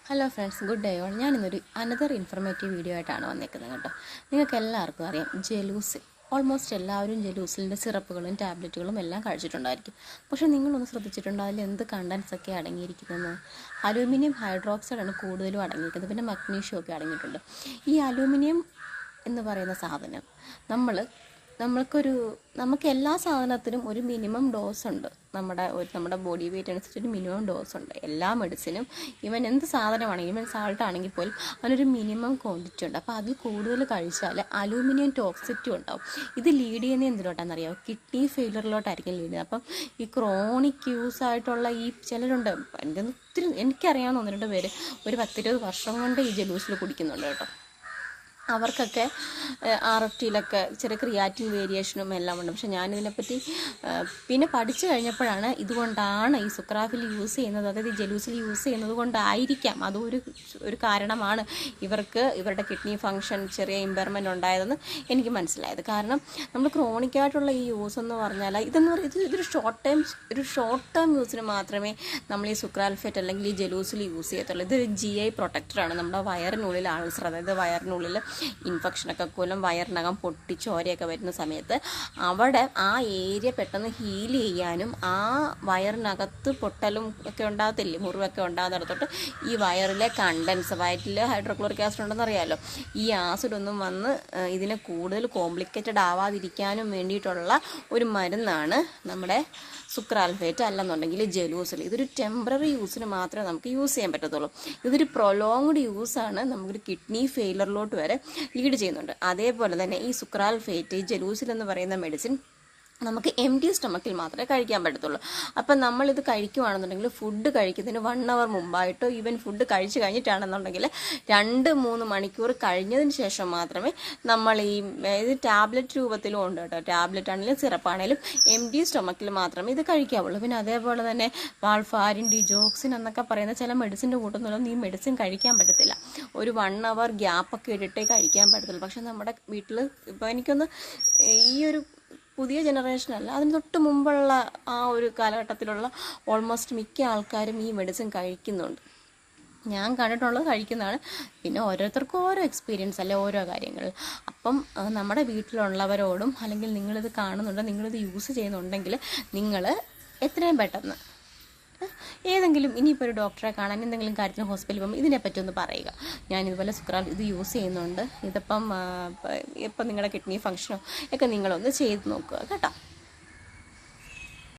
Hello friends, good day all. ഞാനിന്നൊരു another informative video ആയിട്ടാണ് വന്നേക്കുന്നത് കേട്ടോ. നിങ്ങൾക്ക് എല്ലാവർക്കും അറിയാം, ജലൂസിൽ ഓൾമോസ്റ്റ് എല്ലാവരും ജലൂസിലിൻ്റെ സിറപ്പുകളും ടാബ്ലറ്റുകളും എല്ലാം കഴിച്ചിട്ടുണ്ടായിരിക്കും. പക്ഷേ നിങ്ങളൊന്ന് ശ്രദ്ധിച്ചിട്ടുണ്ടോ അതിൽ എന്ത് കണ്ടൻസ് ഒക്കെ അടങ്ങിയിരിക്കുന്നത്? അലൂമിനിയം ഹൈഡ്രോക്സൈഡാണ് കൂടുതലും അടങ്ങിയിരിക്കുന്നത്, പിന്നെ മഗ്നീഷ്യം ഒക്കെ അടങ്ങിയിട്ടുണ്ട്. ഈ അലൂമിനിയം എന്ന് പറയുന്ന സാധനം നമുക്ക് എല്ലാ സാധനത്തിനും ഒരു മിനിമം ഡോസ് ഉണ്ട്. നമ്മുടെ ബോഡി വെയിറ്റ് അനുസരിച്ച് ഒരു മിനിമം ഡോസ് ഉണ്ട്. എല്ലാ മെഡിസിനും എന്ത് സാധനമാണെങ്കിലും, ഈവൻ സാൾട്ട് ആണെങ്കിൽ പോലും അതിനൊരു മിനിമം ക്വാണ്ടിറ്റി ഉണ്ട്. അപ്പോൾ അതിൽ കൂടുതൽ കഴിച്ചാൽ അലൂമിനിയം ടോക്സിറ്റി ഉണ്ടാവും. ഇത് ലീഡ് ചെയ്യുന്നത് എന്തിലോട്ടാണെന്നറിയാമോ? കിഡ്നി ഫെയിലറിലോട്ടായിരിക്കും ലീഡ് ചെയ്യുന്നത്. അപ്പം ഈ ക്രോണിക് യൂസ് ആയിട്ടുള്ള ഈ ചിലരുണ്ട്, എനിക്കറിയാവുന്ന 1-2 പേര് ഒരു 10-20 വർഷം കൊണ്ട് ഈ ജലൂസിൽ കുടിക്കുന്നുണ്ട് കേട്ടോ. അവർക്കൊക്കെ RFTയിലൊക്കെ ചെറിയ ക്രിയാറ്റിൻ വേരിയേഷനും എല്ലാം ഉണ്ട്. പക്ഷെ ഞാനിതിനെപ്പറ്റി പിന്നെ പഠിച്ചു കഴിഞ്ഞപ്പോഴാണ് ഇതുകൊണ്ടാണ് ഈ സുക്രാഫിൽ യൂസ് ചെയ്യുന്നത്, അതായത് ഈ ജലൂസിൽ യൂസ് ചെയ്യുന്നത് കൊണ്ടായിരിക്കാം അതൊരു കാരണമാണ് ഇവരുടെ കിഡ്നി ഫങ്ഷൻ ചെറിയ ഇമ്പയർമെൻ്റ് ഉണ്ടായതെന്ന് എനിക്ക് മനസ്സിലായത്. കാരണം നമ്മൾ ക്രോണിക്കായിട്ടുള്ള ഈ യൂസ് എന്ന് പറഞ്ഞാൽ ഇതൊരു ഷോർട്ട് ടേം യൂസിന് മാത്രമേ നമ്മൾ ഈ സുക്രാൽഫേറ്റ് അല്ലെങ്കിൽ ഈ ജലൂസിൽ യൂസ് ചെയ്യത്തുള്ളൂ. ഇതൊരു GI പ്രൊട്ടക്ടറാണ്. നമ്മുടെ വയറിനുള്ളിൽ ആൾസർ, അതായത് വയറിനുള്ളിൽ ഇൻഫെക്ഷനൊക്കെ മൂലം വയറിനകം പൊട്ടി ചോരയൊക്കെ വരുന്ന സമയത്ത് അവിടെ ആ ഏരിയ പെട്ടെന്ന് ഹീൽ ചെയ്യാനും, ആ വയറിനകത്ത് പൊട്ടലും ഒക്കെ ഉണ്ടാകത്തില്ലേ, മുറിവൊക്കെ ഉണ്ടാകുന്നിടത്തോട്ട് ഈ വയറിലെ കണ്ടൻസ്, വയറ്റിൽ ഹൈഡ്രോക്ലോറിക് ആസിഡ് ഉണ്ടെന്ന് അറിയാമല്ലോ, ഈ ആസിഡൊന്നും വന്ന് ഇതിനെ കൂടുതൽ കോംപ്ലിക്കേറ്റഡ് ആവാതിരിക്കാനും വേണ്ടിയിട്ടുള്ള ഒരു മരുന്നാണ് നമ്മുടെ സുക്രാൽഫേറ്റ്, അല്ലെന്നുണ്ടെങ്കിൽ ജലൂസിൽ. ഇതൊരു ടെമ്പററി യൂസിന് മാത്രമേ നമുക്ക് യൂസ് ചെയ്യാൻ പറ്റത്തുള്ളൂ. ഇതൊരു പ്രൊലോങ്ഡ് യൂസാണ്, നമുക്കൊരു കിഡ്നി ഫെയിലറിലോട്ട് വരെ ലീഡ് ചെയ്യുന്നുണ്ട്. അതേപോലെ തന്നെ ഈ സുക്രാൽഫേറ്റ്, ഈ ജലൂസിൽ എന്ന് പറയുന്ന മെഡിസിൻ നമുക്ക് എംപ്റ്റി സ്റ്റൊമക്കിൽ മാത്രമേ കഴിക്കാൻ പറ്റത്തുള്ളൂ. അപ്പം നമ്മളിത് കഴിക്കുകയാണെന്നുണ്ടെങ്കിൽ ഫുഡ് കഴിക്കുന്നതിന് 1 hour മുമ്പായിട്ടോ ഈവൻ ഫുഡ് കഴിച്ച് കഴിഞ്ഞിട്ടാണെന്നുണ്ടെങ്കിൽ 2-3 മണിക്കൂർ കഴിഞ്ഞതിന് ശേഷം മാത്രമേ നമ്മൾ ഇത് ടാബ്ലറ്റ് രൂപത്തിലും ഉണ്ട് കേട്ടോ. ടാബ്ലറ്റ് ആണെങ്കിലും സിറപ്പാണെങ്കിലും എംപ്റ്റി സ്റ്റൊമക്കിൽ മാത്രമേ ഇത് കഴിക്കാവുള്ളൂ. പിന്നെ അതേപോലെ തന്നെ വാൾഫാരിൻ, ഡിജോക്സിൻ എന്നൊക്കെ പറയുന്ന ചില മെഡിസിൻ്റെ കൂട്ടത്തിലൊന്നും ഈ മെഡിസിൻ കഴിക്കാൻ പറ്റത്തില്ല. ഒരു 1 hour ഗ്യാപ്പൊക്കെ ഇട്ടിട്ടേ കഴിക്കാൻ പറ്റത്തുള്ളൂ. പക്ഷെ നമ്മുടെ വീട്ടിൽ ഇപ്പോൾ എനിക്കൊന്ന് ഈ ഒരു പുതിയ ജനറേഷനല്ല, അതിന് തൊട്ട് മുമ്പുള്ള ആ ഒരു കാലഘട്ടത്തിലുള്ള ഓൾമോസ്റ്റ് മിക്ക ആൾക്കാരും ഈ മെഡിസിൻ കഴിക്കുന്നുണ്ട്. ഞാൻ കണ്ടിട്ടുള്ളത് കഴിക്കുന്നതാണ്. പിന്നെ ഓരോരുത്തർക്കും ഓരോ എക്സ്പീരിയൻസ് അല്ലെ, ഓരോ കാര്യങ്ങൾ. അപ്പം നമ്മുടെ വീട്ടിലുള്ളവരോടും, അല്ലെങ്കിൽ നിങ്ങളിത് കാണുന്നുണ്ട്, നിങ്ങളിത് യൂസ് ചെയ്യുന്നുണ്ടെങ്കിൽ നിങ്ങൾ എത്രയും പെട്ടെന്ന് ഏതെങ്കിലും ഇനിയിപ്പോൾ ഒരു ഡോക്ടറെ കാണാൻ, എന്തെങ്കിലും കാര്യത്തിന് ഹോസ്പിറ്റലിൽ പോകുമ്പോൾ ഇതിനെപ്പറ്റി ഒന്ന് പറയുക. ഞാനിതുപോലെ സുക്രാൽ ഇത് യൂസ് ചെയ്യുന്നുണ്ട്, ഇപ്പം നിങ്ങളുടെ കിഡ്നി ഫങ്ഷനോ ഒക്കെ നിങ്ങളൊന്ന് ചെയ്ത് നോക്കുക കേട്ടോ.